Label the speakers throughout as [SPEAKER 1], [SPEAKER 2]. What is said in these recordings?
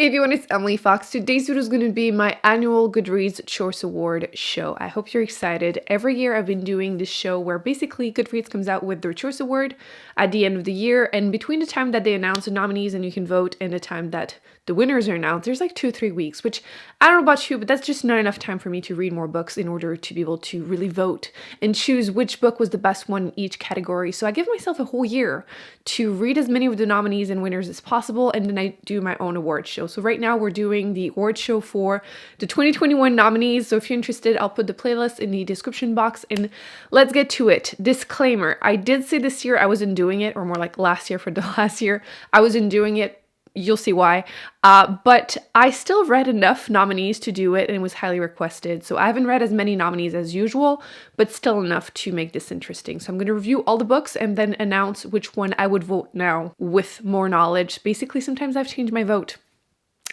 [SPEAKER 1] Hey everyone, it's Emily Fox. Today's video is going to be my annual Goodreads Choice Award Show. I hope you're excited. Every year I've been doing this show where basically Goodreads comes out with their Choice Award at the end of the year, and between the time that they announce the nominees and you can vote and the time that the winners are announced, there's like 2-3 weeks, which I don't know about you, but that's just not enough time for me to read more books in order to be able to really vote and choose which book was the best one in each category. So I give myself a whole year to read as many of the nominees and winners as possible, and then I do my own award show. So right now we're doing the award show for the 2021 nominees. So if you're interested, I'll put the playlist in the description box, and let's get to it. Disclaimer, I did say this year I wasn't doing it, or more like last year for the last year, I wasn't doing it. You'll see why. But I still read enough nominees to do it, and it was highly requested. So I haven't read as many nominees as usual, but still enough to make this interesting. So I'm going to review all the books and then announce which one I would vote now with more knowledge. Basically, sometimes I've changed my vote,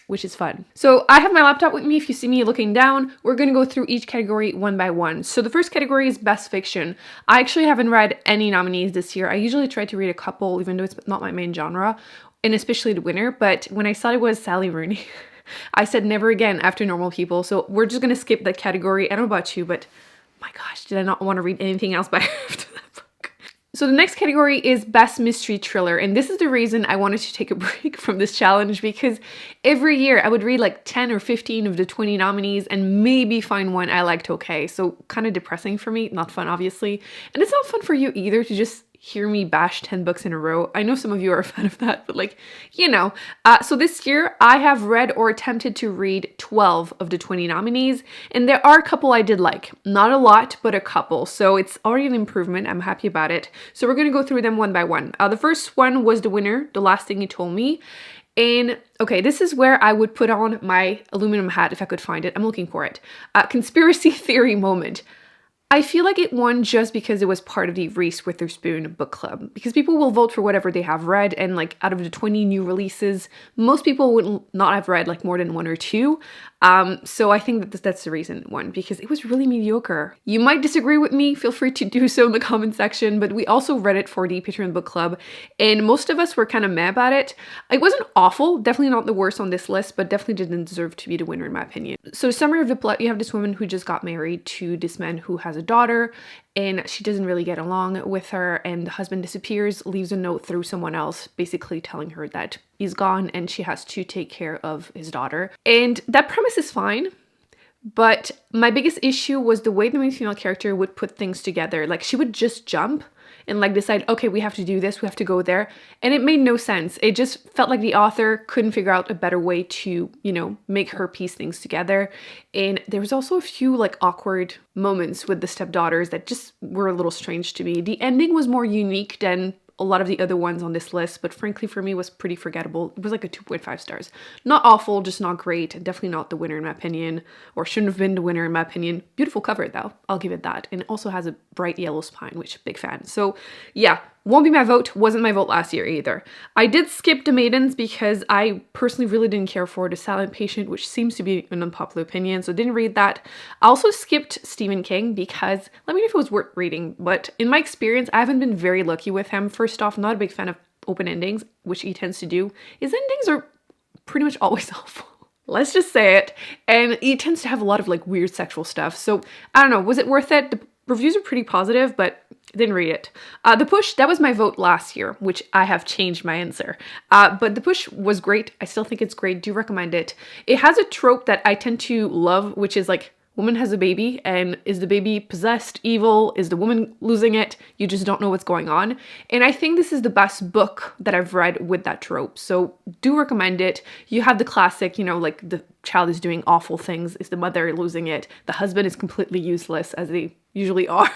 [SPEAKER 1] which is fun. So I have my laptop with me. If you see me looking down, we're going to go through each category one by one. So the first category is Best Fiction. I actually haven't read any nominees this year. I usually try to read a couple, even though it's not my main genre, and especially the winner. But when I saw it was Sally Rooney, I said never again after Normal People. So we're just going to skip that category. I don't know about you, but my gosh, did I not want to read anything else by her after that book? So the next category is Best Mystery Thriller, and this is the reason I wanted to take a break from this challenge, because every year I would read like 10 or 15 of the 20 nominees and maybe find one I liked okay. So kind of depressing for me, not fun obviously, and it's not fun for you either to just hear me bash 10 books in a row. I know some of you are a fan of that, but like, you know. So this year I have read or attempted to read 12 of the 20 nominees, and there are a couple I did like. Not a lot, but a couple. So it's already an improvement. I'm happy about it. So we're going to go through them one by one. The first one was the winner, The Last Thing You Told Me. And okay, this is where I would put on my aluminum hat if I could find it. I'm looking for it. Conspiracy theory moment. I feel like it won just because it was part of the Reese Witherspoon book club, because people will vote for whatever they have read, and like out of the 20 new releases, most people would not have read like more than one or two. So I think that that's the reason it won, because it was really mediocre. You might disagree with me, feel free to do so in the comment section, but we also read it for the Patreon book club, and most of us were kind of mad about it. It wasn't awful, definitely not the worst on this list, but definitely didn't deserve to be the winner in my opinion. So summary of the plot, you have this woman who just got married to this man who has a daughter, and she doesn't really get along with her, and the husband disappears, leaves a note through someone else basically telling her that he's gone and she has to take care of his daughter. And that premise is fine, but my biggest issue was the way the main female character would put things together. Like, she would just jump and like decide, okay, we have to do this, we have to go there. And it made no sense. It just felt like the author couldn't figure out a better way to, you know, make her piece things together. And there was also a few like awkward moments with the stepdaughters that just were a little strange to me. The ending was more unique than a lot of the other ones on this list, but frankly for me was pretty forgettable. It was like a 2.5 stars. Not awful, just not great. Definitely not the winner in my opinion, or shouldn't have been the winner in my opinion. Beautiful cover though, I'll give it that. And it also has a bright yellow spine, which big fan. So yeah, won't be my vote. Wasn't my vote last year either. I did skip The Maidens because I personally really didn't care for The Silent Patient, which seems to be an unpopular opinion, so didn't read that. I also skipped Stephen King because, let me know if it was worth reading, but in my experience, I haven't been very lucky with him. First off, not a big fan of open endings, which he tends to do. His endings are pretty much always awful. Let's just say it. And he tends to have a lot of like weird sexual stuff. So I don't know, was it worth it? The reviews are pretty positive, but didn't read it. The Push, that was my vote last year, which I have changed my answer. But The Push was great. I still think it's great. Do recommend it. It has a trope that I tend to love, which is like, woman has a baby, and is the baby possessed, evil? Is the woman losing it? You just don't know what's going on. And I think this is the best book that I've read with that trope. So do recommend it. You have the classic, you know, like the child is doing awful things. Is the mother losing it? The husband is completely useless, as they usually are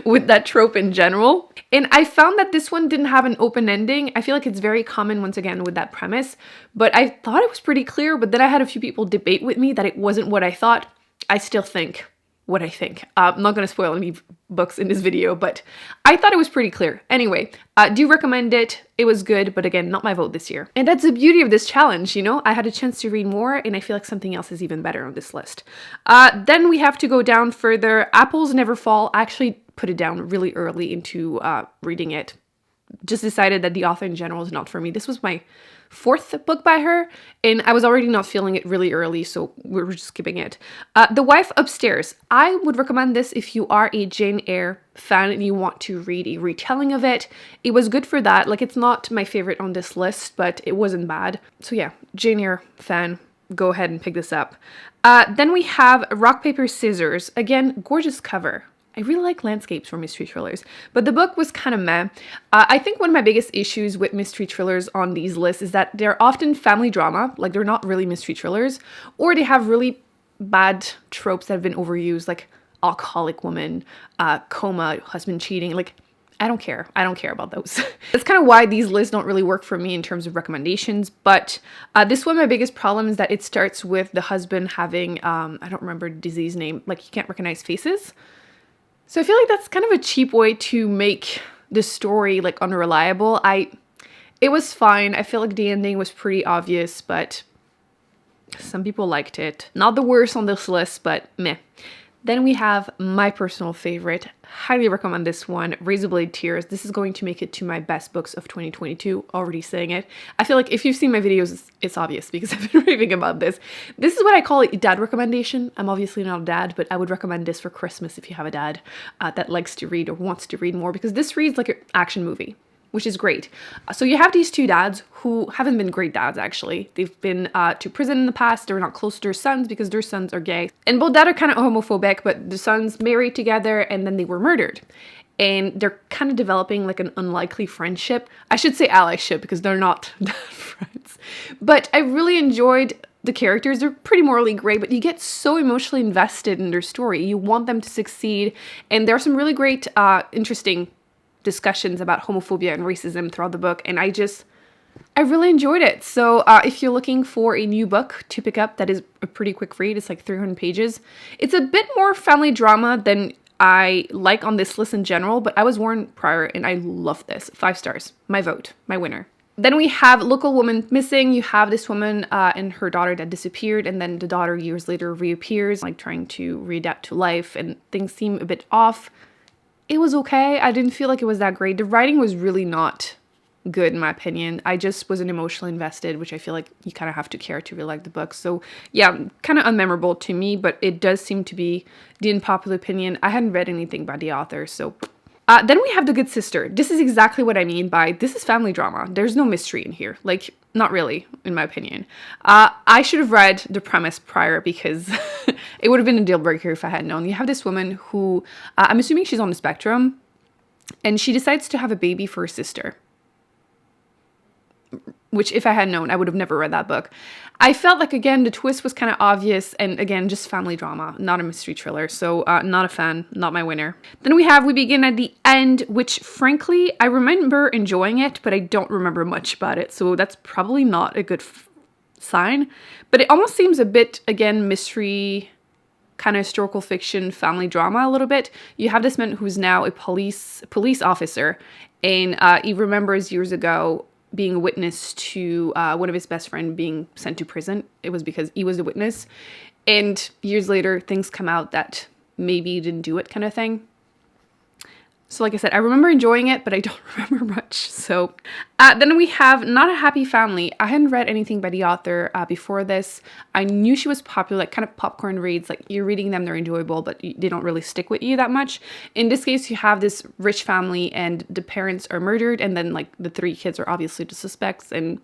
[SPEAKER 1] with that trope in general. And I found that this one didn't have an open ending. I feel like it's very common once again with that premise, but I thought it was pretty clear, but then I had a few people debate with me that it wasn't what I thought. I still think what I think. I'm not going to spoil any books in this video, but I thought it was pretty clear. Anyway, do recommend it. It was good, but again, not my vote this year. And that's the beauty of this challenge, you know? I had a chance to read more, and I feel like something else is even better on this list. Then we have to go down further. Apples Never Fall. I actually put it down really early into reading it. Just decided that the author in general is not for me. This was my fourth book by her, and I was already not feeling it really early, so we're just skipping it. The Wife Upstairs. I would recommend this if you are a Jane Eyre fan and you want to read a retelling of it. It was good for that. Like, it's not my favorite on this list, but it wasn't bad. So yeah, Jane Eyre fan, go ahead and pick this up. Then we have Rock, Paper, Scissors. Again, gorgeous cover. I really like landscapes for mystery thrillers, but the book was kind of meh. I think one of my biggest issues with mystery thrillers on these lists is that they're often family drama, like they're not really mystery thrillers, or they have really bad tropes that have been overused, like alcoholic woman, coma, husband cheating. Like, I don't care. I don't care about those. That's kind of why these lists don't really work for me in terms of recommendations. But this one, my biggest problem is that it starts with the husband having, I don't remember the disease name, like he can't recognize faces. So I feel like that's kind of a cheap way to make the story like unreliable. It was fine. I feel like the ending was pretty obvious, but some people liked it. Not the worst on this list, but meh. Then we have my personal favorite. Highly recommend this one, Razorblade Tears. This is going to make it to my best books of 2022, already saying it. I feel like if you've seen my videos, it's obvious because I've been raving about this. This is what I call a dad recommendation. I'm obviously not a dad, but I would recommend this for Christmas if you have a dad that likes to read or wants to read more, because this reads like an action movie, which is great. So you have these two dads who haven't been great dads, actually. They've been to prison in the past. They're not close to their sons because their sons are gay. And both dads are kind of homophobic, but the sons married together and then they were murdered. And they're kind of developing like an unlikely friendship. I should say allyship because they're not friends. But I really enjoyed the characters. They're pretty morally gray, but you get so emotionally invested in their story. You want them to succeed. And there are some really great, interesting discussions about homophobia and racism throughout the book, and I really enjoyed it. So if you're looking for a new book to pick up that is a pretty quick read, it's like 300 pages. It's a bit more family drama than I like on this list in general, but I was warned prior and I love this. 5 stars. My vote. My winner. Then we have Local Woman Missing. You have this woman and her daughter that disappeared, and then the daughter years later reappears, like trying to readapt to life, and things seem a bit off. It was okay. I didn't feel like it was that great. The writing was really not good in my opinion. I just wasn't emotionally invested, which I feel like you kind of have to care to really like the book. So yeah, kind of unmemorable to me, but it does seem to be the unpopular opinion. I hadn't read anything by the author, so... Then we have The Good Sister. This is exactly what I mean by this is family drama. There's no mystery in here. Like, not really, in my opinion. I should have read the premise prior because it would have been a deal breaker if I had known. You have this woman who, I'm assuming she's on the spectrum, and she decides to have a baby for her sister. Which, if I had known, I would have never read that book. I felt like, again, the twist was kind of obvious, and again, just family drama, not a mystery thriller. So, not a fan, not my winner. Then we have We Begin at the End, which, frankly, I remember enjoying it, but I don't remember much about it. So that's probably not a good sign. But it almost seems a bit, again, mystery, kind of historical fiction, family drama a little bit. You have this man who's now a police officer, and he remembers years ago being a witness to one of his best friend being sent to prison. It was because he was a witness. And years later, things come out that maybe he didn't do it, kind of thing. So like I said, I remember enjoying it, but I don't remember much. So then we have Not a Happy Family. I hadn't read anything by the author before this. I knew she was popular, like kind of popcorn reads. Like you're reading them, they're enjoyable, but they don't really stick with you that much. In this case, you have this rich family and the parents are murdered, and then like the 3 kids are obviously the suspects and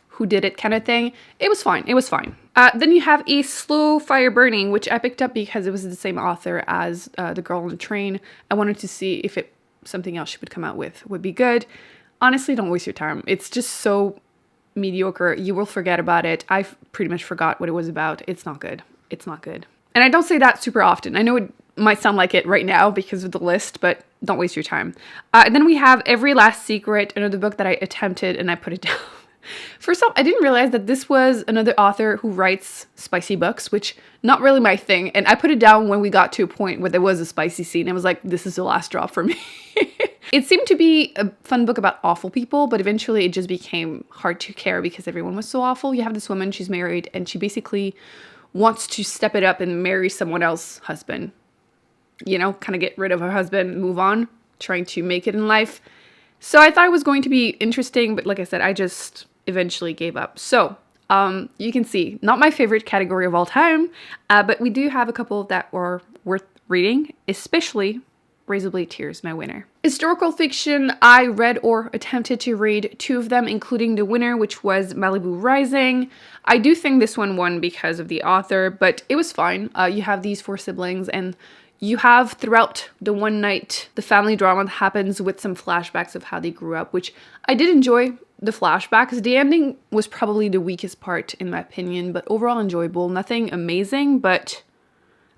[SPEAKER 1] who did it kind of thing. It was fine. It was fine. Then you have A Slow Fire Burning, which I picked up because it was the same author as The Girl on the Train. I wanted to see if something else she would come out with would be good. Honestly, don't waste your time. It's just so mediocre. You will forget about it. I pretty much forgot what it was about. It's not good. It's not good. And I don't say that super often. I know it might sound like it right now because of the list, but don't waste your time. And then we have Every Last Secret, another book that I attempted and I put it down. First off, I didn't realize that this was another author who writes spicy books, which not really my thing. And I put it down when we got to a point where there was a spicy scene. I was like, this is the last drop for me. It seemed to be a fun book about awful people, but eventually it just became hard to care because everyone was so awful. You have this woman, she's married, and she basically wants to step it up and marry someone else's husband. You know, kind of get rid of her husband, move on, trying to make it in life. So I thought it was going to be interesting, but like I said, I just eventually gave up. So you can see, not my favorite category of all time, but we do have a couple that were worth reading, especially Razorblade Tears, my winner. Historical fiction, I read or attempted to read 2 of them, including the winner, which was Malibu Rising. I do think this one won because of the author, but it was fine. You have these 4 siblings, and you have throughout the one night the family drama that happens with some flashbacks of how they grew up, which I did enjoy the flashbacks. The ending was probably the weakest part in my opinion, but overall enjoyable. Nothing amazing, but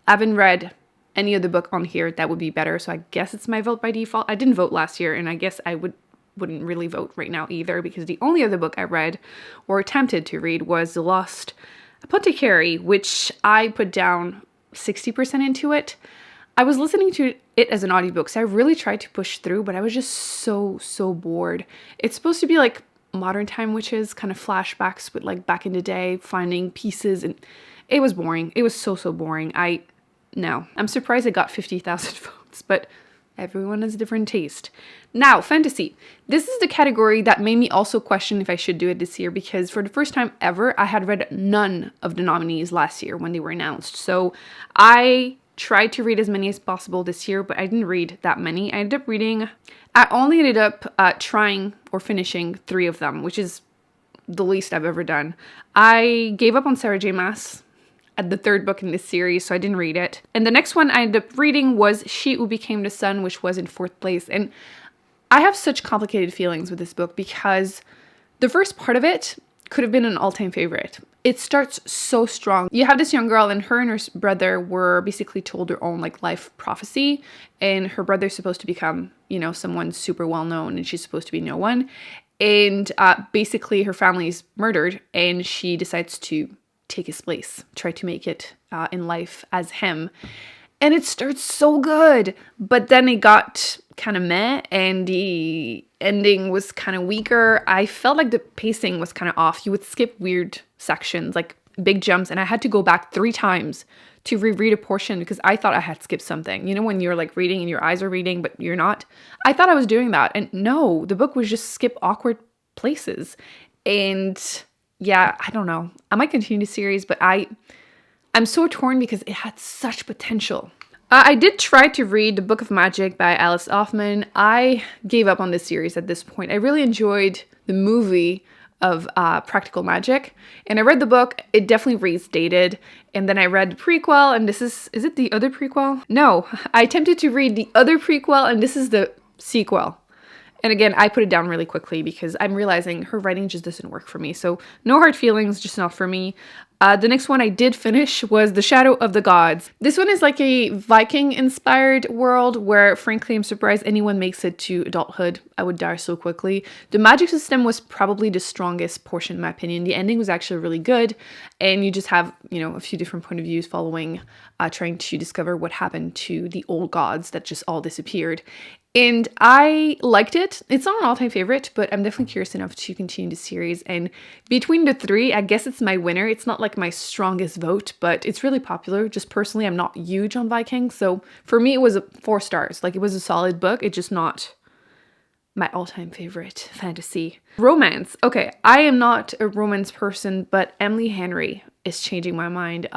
[SPEAKER 1] I haven't read any other book on here that would be better, so I guess it's my vote by default. I didn't vote last year, and I guess I wouldn't really vote right now either, because the only other book I read or attempted to read was The Lost Apothecary, which I put down 60% into it. I was listening to it as an audiobook, so I really tried to push through, but I was just so bored. It's supposed to be like modern time witches, kind of flashbacks with like back in the day, finding pieces, and it was boring. It was so boring. No, I'm surprised it got 50,000 votes, but everyone has a different taste. Now, fantasy. This is the category that made me also question if I should do it this year, because for the first time ever, I had read none of the nominees last year when they were announced. So I tried to read as many as possible this year, but I didn't read that many. I only ended up trying or finishing 3 of them, which is the least I've ever done. I gave up on Sarah J. Maas at the 3rd book in this series, so I didn't read it. And the next one I ended up reading was She Who Became the Sun, which was in 4th place. And I have such complicated feelings with this book, because the first part of it could have been an all-time favorite. It starts so strong. You have this young girl, and her brother were basically told their own like life prophecy, and her brother's supposed to become, someone super well-known, and she's supposed to be no one. And basically her family's murdered, and she decides to take his place, try to make it in life as him. And it starts so good, but then it got kind of meh, and the ending was kind of weaker. I felt like the pacing was kind of off. You would skip weird sections, like big jumps, and I had to go back 3 times to reread a portion because I thought I had skipped something. You know, when you're like reading and your eyes are reading, but you're not? I thought I was doing that, and no, the book was just skip awkward places. And yeah, I don't know. I might continue the series, but I'm so torn because it had such potential. I did try to read The Book of Magic by Alice Hoffman. I gave up on this series at this point. I really enjoyed the movie of Practical Magic, and I read the book. It definitely reads dated. And then I read the prequel, and is it the other prequel? No, I attempted to read the other prequel, and this is the sequel. And again, I put it down really quickly because I'm realizing her writing just doesn't work for me. So no hard feelings, just not for me. The next one I did finish was The Shadow of the Gods. This one is like a Viking-inspired world where, frankly, I'm surprised anyone makes it to adulthood. I would die so quickly. The magic system was probably the strongest portion, in my opinion. The ending was actually really good, and you just have, a few different point of views following, trying to discover what happened to the old gods that just all disappeared. And I liked it. It's not an all-time favorite, but I'm definitely curious enough to continue the series. And between the 3, I guess it's my winner. It's not like my strongest vote, but it's really popular. Just personally, I'm not huge on Vikings. So for me, it was 4 stars. Like, it was a solid book. It's just not my all-time favorite fantasy. Romance. Okay, I am not a romance person, but Emily Henry is changing my mind.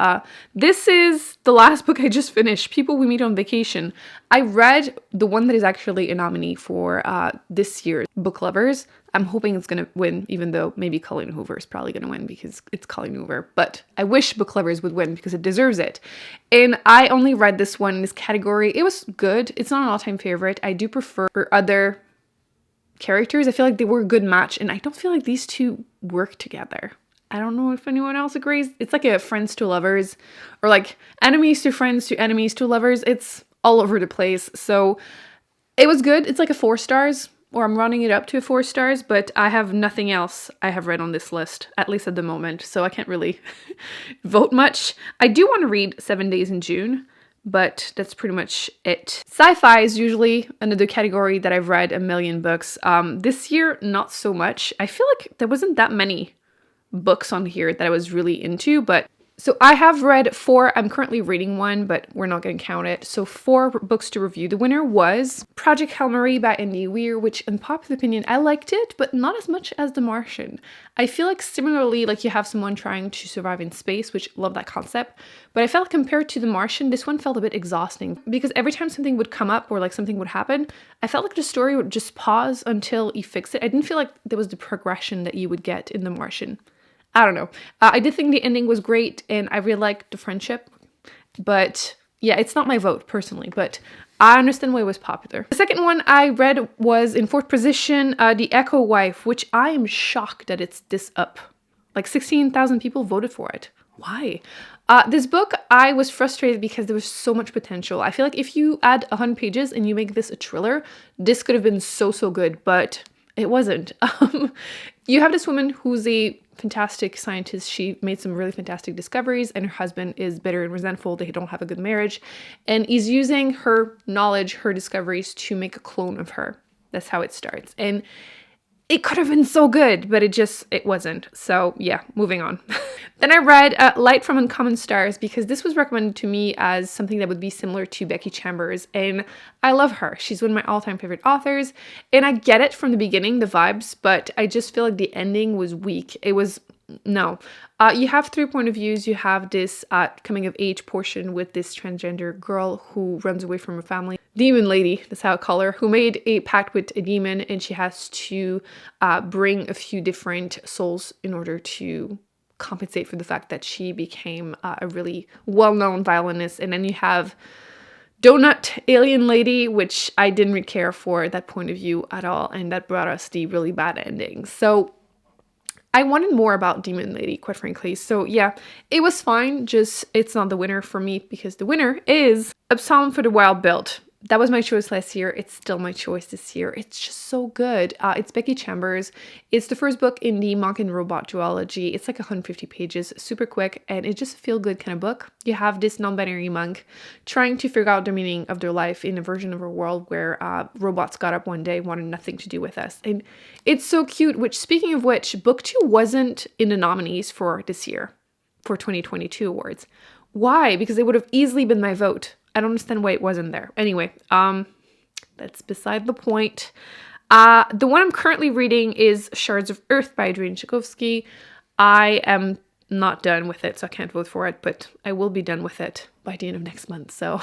[SPEAKER 1] This is the last book I just finished, People We Meet on Vacation. I read the one that is actually a nominee for this year's Book Lovers. I'm hoping it's going to win, even though maybe Colleen Hoover is probably going to win because it's Colleen Hoover. But I wish Book Lovers would win because it deserves it. And I only read this one in this category. It was good. It's not an all-time favorite. I do prefer other characters. I feel like they were a good match, and I don't feel like these 2 work together. I don't know if anyone else agrees. It's like a friends to lovers, or like enemies to friends to enemies to lovers. It's all over the place. So it was good. It's like a 4 stars, or I'm rounding it up to 4 stars, but I have nothing else I have read on this list, at least at the moment. So I can't really vote much. I do want to read 7 Days in June, but that's pretty much it. Sci-fi is usually another category that I've read a million books. This year, not so much. I feel like there wasn't that many books on here that I was really into, but So I have read 4, I'm currently reading one, but we're not going to count it. So 4 books to review. The winner was Project Hail Mary by Andy Weir, which in popular opinion, I liked it, but not as much as The Martian. I feel like similarly, like you have someone trying to survive in space, which love that concept, but I felt compared to The Martian, this one felt a bit exhausting because every time something would come up or like something would happen, I felt like the story would just pause until you fix it. I didn't feel like there was the progression that you would get in The Martian. I don't know. I did think the ending was great and I really liked the friendship, but yeah, it's not my vote personally, but I understand why it was popular. The second one I read was in 4th position, The Echo Wife, which I am shocked that it's this up. Like 16,000 people voted for it. Why? This book, I was frustrated because there was so much potential. I feel like if you add 100 pages and you make this a thriller, this could have been so good, but it wasn't. You have this woman who's a fantastic scientist. She made some really fantastic discoveries and her husband is bitter and resentful. They don't have a good marriage and he's using her knowledge, her discoveries to make a clone of her. That's how it starts. And it could have been so good, but it wasn't. So yeah, moving on. Then I read Light from Uncommon Stars because this was recommended to me as something that would be similar to Becky Chambers. And I love her. She's one of my all-time favorite authors. And I get it from the beginning, the vibes, but I just feel like the ending was weak. It was, no. You have 3 point of views. You have this coming of age portion with this transgender girl who runs away from her family. Demon lady, that's how I call her, who made a pact with a demon and she has to bring a few different souls in order to compensate for the fact that she became a really well-known violinist. And then you have Donut Alien Lady, which I didn't really care for that point of view at all. And that brought us the really bad ending. So I wanted more about Demon Lady, quite frankly. So yeah, it was fine. Just it's not the winner for me because the winner is A Psalm for the Wild Built. That was my choice last year. It's still my choice this year. It's just so good. It's Becky Chambers. It's the first book in the Monk and Robot duology. It's like 150 pages, super quick, and it's just a feel-good kind of book. You have this non-binary monk trying to figure out the meaning of their life in a version of a world where robots got up one day, wanted nothing to do with us. And it's so cute, which, speaking of which, Booktube wasn't in the nominees for this year, for 2022 awards. Why? Because it would have easily been my vote. I don't understand why it wasn't there. Anyway, that's beside the point. The one I'm currently reading is Shards of Earth by Adrian Tchaikovsky. I am not done with it, so I can't vote for it, but I will be done with it by the end of next month, so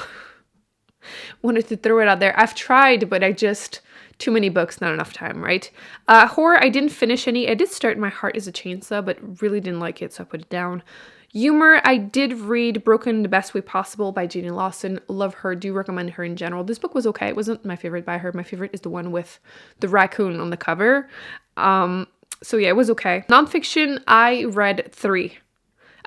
[SPEAKER 1] wanted to throw it out there. I've tried, but too many books, not enough time, right? Horror, I didn't finish any. I did start My Heart is a Chainsaw, but really didn't like it, so I put it down. Humor, I did read Broken the Best Way Possible by Jane Lawson. Love her, do recommend her in general. This book was okay. It wasn't my favorite by her. My favorite is the one with the raccoon on the cover. So yeah, it was okay. Nonfiction, I read 3.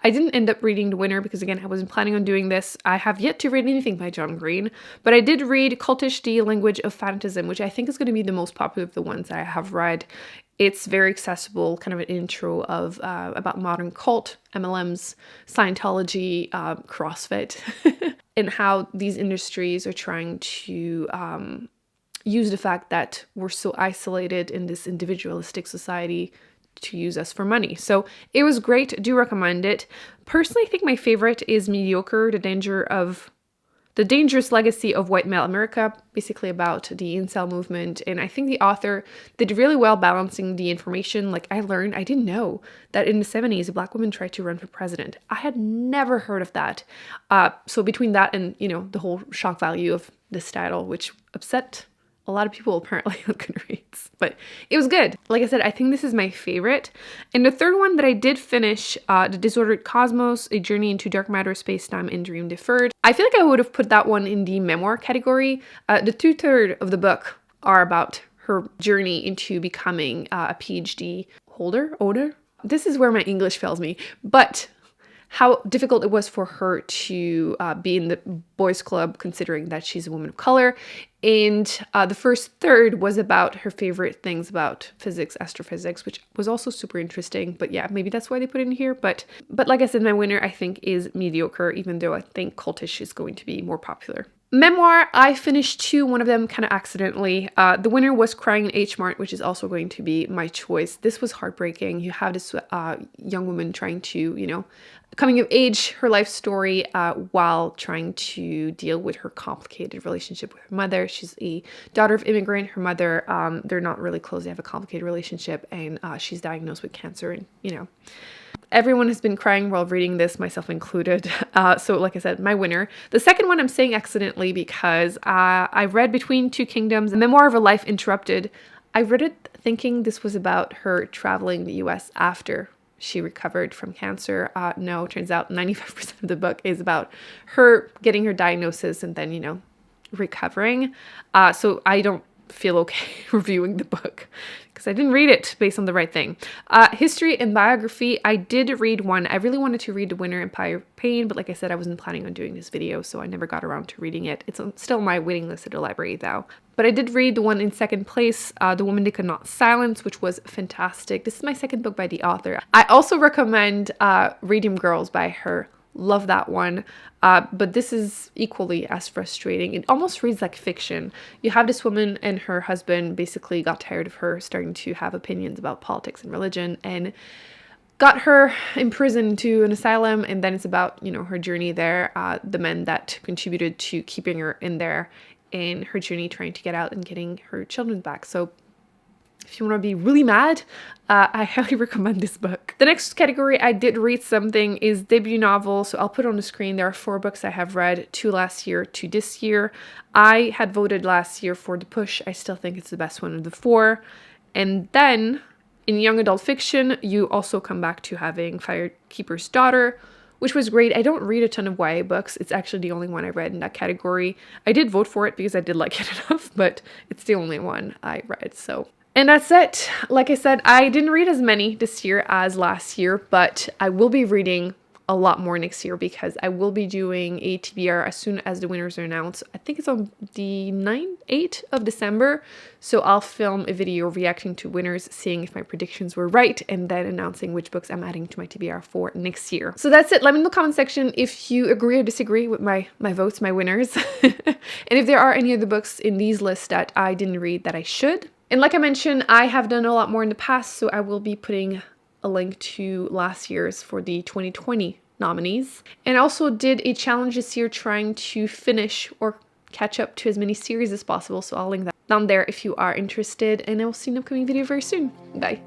[SPEAKER 1] I didn't end up reading the winner because, again, I wasn't planning on doing this. I have yet to read anything by John Green, but I did read Cultish, The Language of Phantasm, which I think is going to be the most popular of the ones that I have read. It's very accessible, kind of an intro of about modern cult, MLMs, Scientology, CrossFit, and how these industries are trying to use the fact that we're so isolated in this individualistic society to use us for money. So it was great. Do recommend it. Personally, I think my favorite is Mediocre, The Dangerous Legacy of White Male America, basically about the incel movement. And I think the author did really well balancing the information. Like, I didn't know that in the 70s, a Black woman tried to run for president. I had never heard of that. So between that and, the whole shock value of this title, which upset a lot of people apparently on Goodreads, but it was good. Like I said, I think this is my favorite. And the third one that I did finish, The Disordered Cosmos, A Journey into Dark Matter, Space-Time, and Dream Deferred. I feel like I would have put that one in the memoir category. The 2/3 of the book are about her journey into becoming a PhD holder. This is where my English fails me, but how difficult it was for her to be in the boys' club, considering that she's a woman of color. And the first third was about her favorite things about physics, astrophysics, which was also super interesting. But yeah, maybe that's why they put it in here. But like I said, my winner, I think, is Mediocre, even though I think Cultish is going to be more popular. Memoir, I finished two, one of them kind of accidentally. The winner was Crying in H Mart, which is also going to be my choice. This was heartbreaking. You have this young woman trying to, coming of age, her life story, while trying to deal with her complicated relationship with her mother. She's a daughter of immigrant. Her mother, they're not really close. They have a complicated relationship, and she's diagnosed with cancer, and, everyone has been crying while reading this, myself included. So like I said, my winner. The second one I'm saying accidentally because I read Between Two Kingdoms, A Memoir of a Life Interrupted. I read it thinking this was about her traveling the US after she recovered from cancer. No, turns out 95% of the book is about her getting her diagnosis and then, recovering. So I don't feel okay reviewing the book because I didn't read it based on the right thing. History and biography, I did read one. I really wanted to read The Winner, Empire of Pain, but like I said, I wasn't planning on doing this video, so I never got around to reading it. It's still on my waiting list at the library though. But I did read the one in second place, The Woman They Could Not Silence, which was fantastic. This is my second book by the author. I also recommend Radium Girls by her. Love that one. But this is equally as frustrating. It almost reads like fiction. You have this woman and her husband basically got tired of her starting to have opinions about politics and religion and got her imprisoned to an asylum. And then it's about, her journey there, the men that contributed to keeping her in there and her journey trying to get out and getting her children back. So if you want to be really mad, I highly recommend this book. The next category I did read something is debut novel. So I'll put it on the screen. There are 4 books I have read, 2 last year, 2 this year. I had voted last year for The Push. I still think it's the best one of the 4. And then in young adult fiction, you also come back to having Firekeeper's Daughter, which was great. I don't read a ton of YA books. It's actually the only one I read in that category. I did vote for it because I did like it enough, but it's the only one I read, so. And that's it. Like I said, I didn't read as many this year as last year, but I will be reading a lot more next year because I will be doing a TBR as soon as the winners are announced. I think it's on the 8th of December. So I'll film a video reacting to winners, seeing if my predictions were right, and then announcing which books I'm adding to my TBR for next year. So that's it. Let me know in the comment section if you agree or disagree with my votes, my winners. And if there are any other books in these lists that I didn't read that I should. And like I mentioned, I have done a lot more in the past, so I will be putting a link to last year's for the 2020 nominees. And I also did a challenge this year trying to finish or catch up to as many series as possible, so I'll link that down there if you are interested, and I will see you in an upcoming video very soon. Bye!